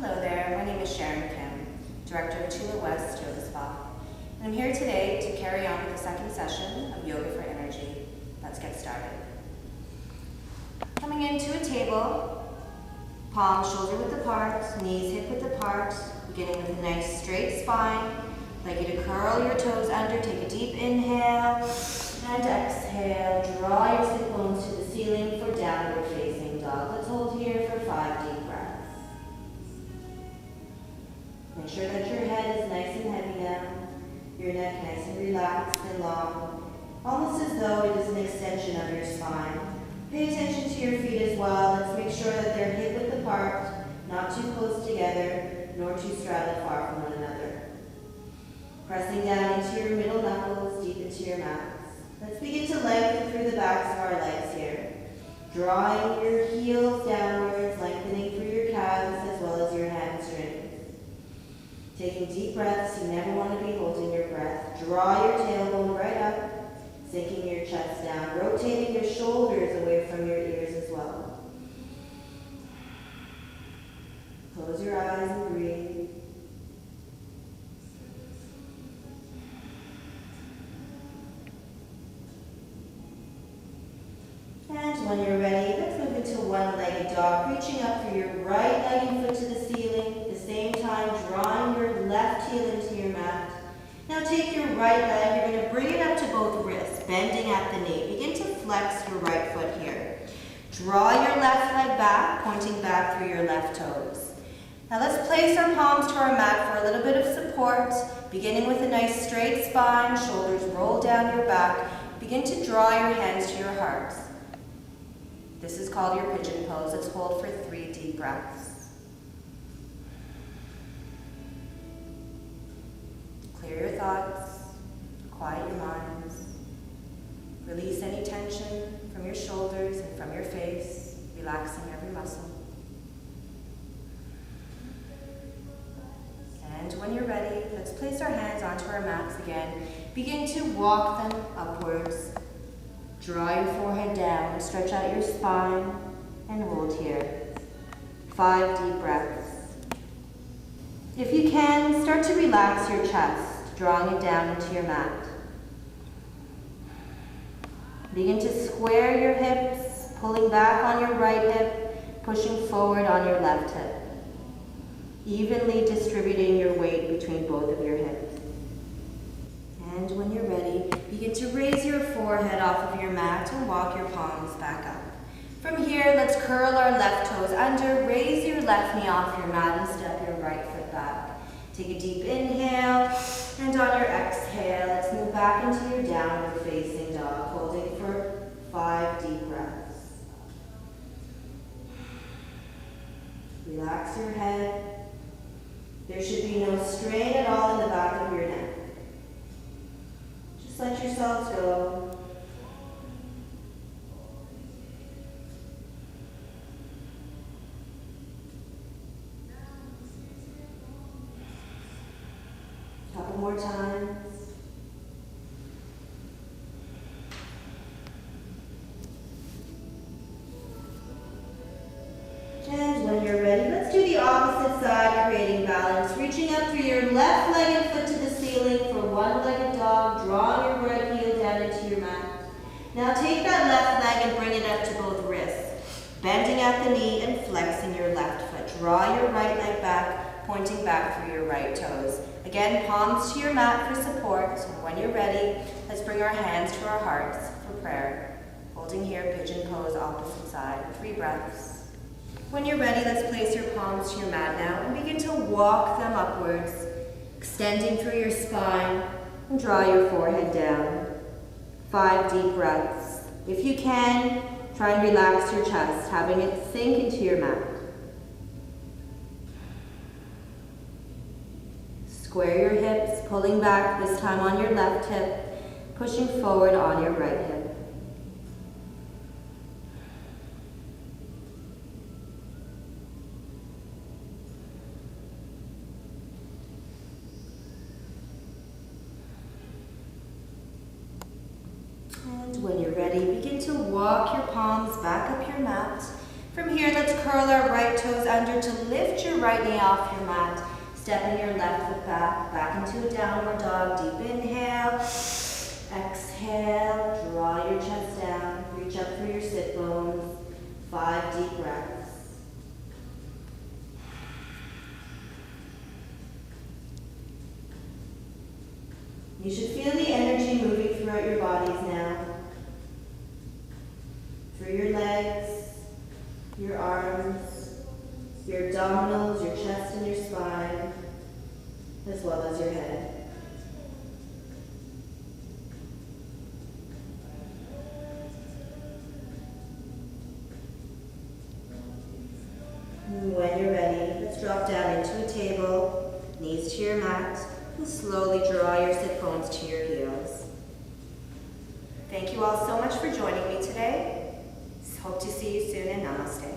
Hello there, my name is Sharon Kim, Director of Chula West Yoga Spa. And I'm here today to carry on with the second session of Yoga for Energy. Let's get started. Coming into a table, palms shoulder width apart, knees hip width apart, beginning with a nice straight spine. I'd like you to curl your toes under, take a deep inhale, and exhale. Draw your sit bones to the ceiling for downward facing dog. Let's hold here for 5 deep breaths. Make sure that your head is nice and heavy now, your neck nice and relaxed and long, almost as though it is an extension of your spine. Pay attention to your feet as well. Let's make sure that they're hip width apart, not too close together, nor too straddled far from one another. Pressing down into your middle knuckles, deep into your mats. Let's begin to lengthen through the backs of our legs here. Drawing your heels downwards, lengthening through your calves as well as your hamstrings. Taking deep breaths, you never want to be holding your breath. Draw your tailbone right up, sinking your chest down, rotating your shoulders away from your ears as well. Close your eyes and breathe. And when you're ready, let's move into one-legged dog, reaching up through your right leg and foot to the ceiling, at the same time drawing your left heel into your mat. Now take your right leg, you're going to bring it up to both wrists, bending at the knee. Begin to flex your right foot here. Draw your left leg back, pointing back through your left toes. Now let's place our palms to our mat for a little bit of support, beginning with a nice straight spine, shoulders roll down your back. Begin to draw your hands to your hearts. This is called your pigeon pose. Let's hold for 3 deep breaths. Clear your thoughts, quiet your minds. Release any tension from your shoulders and from your face, relaxing every muscle. And when you're ready, let's place our hands onto our mats again. Begin to walk them upwards. Draw your forehead down, stretch out your spine, and hold here. 5 deep breaths. If you can, start to relax your chest, drawing it down into your mat. Begin to square your hips, pulling back on your right hip, pushing forward on your left hip. Evenly distributing your weight between both of your hips. And when you're ready, begin to raise your forehead off of your mat and walk your palms back up. From here, let's curl our left toes under, raise your left knee off your mat and step your right foot back. Take a deep inhale, and on your exhale, let's move back into your downward facing dog, holding for 5 deep breaths. Relax your head. There should be no strain at all in the back of your neck. Just let yourselves go. A couple more times. And when you're ready, let's do the opposite side, creating balance. Reaching up through your left leg and foot to the ceiling for one-legged dog. Draw your right heel down into your mat. Now take that left leg and bring it up to both wrists, bending at the knee and flexing your left foot. Draw your right leg back, pointing back through your right toes. Again, palms to your mat for support. And when you're ready, let's bring our hands to our hearts for prayer. Holding here, pigeon pose, opposite side. 3 breaths. When you're ready, let's place your palms to your mat now and begin to walk them upwards, extending through your spine, and draw your forehead down. 5 deep breaths. If you can, try and relax your chest, having it sink into your mat. Square your hips, pulling back, this time on your left hip, pushing forward on your right hip. And when you're ready, begin to walk your palms back up your mat, From here, let's curl our right toes under to lift your right knee off your mat. Stepping your left foot back into a downward dog. Deep inhale. Exhale. Draw your chest down. Reach up through your sit bones. 5 deep breaths. You should feel the energy moving throughout your bodies now. Through your legs, your arms, your abdominals, your chest and your spine, as well as your head. And when you're ready, let's drop down into a table, knees to your mat, and slowly draw your sit bones to your heels. Thank you all so much for joining me today. Hope to see you soon, and namaste.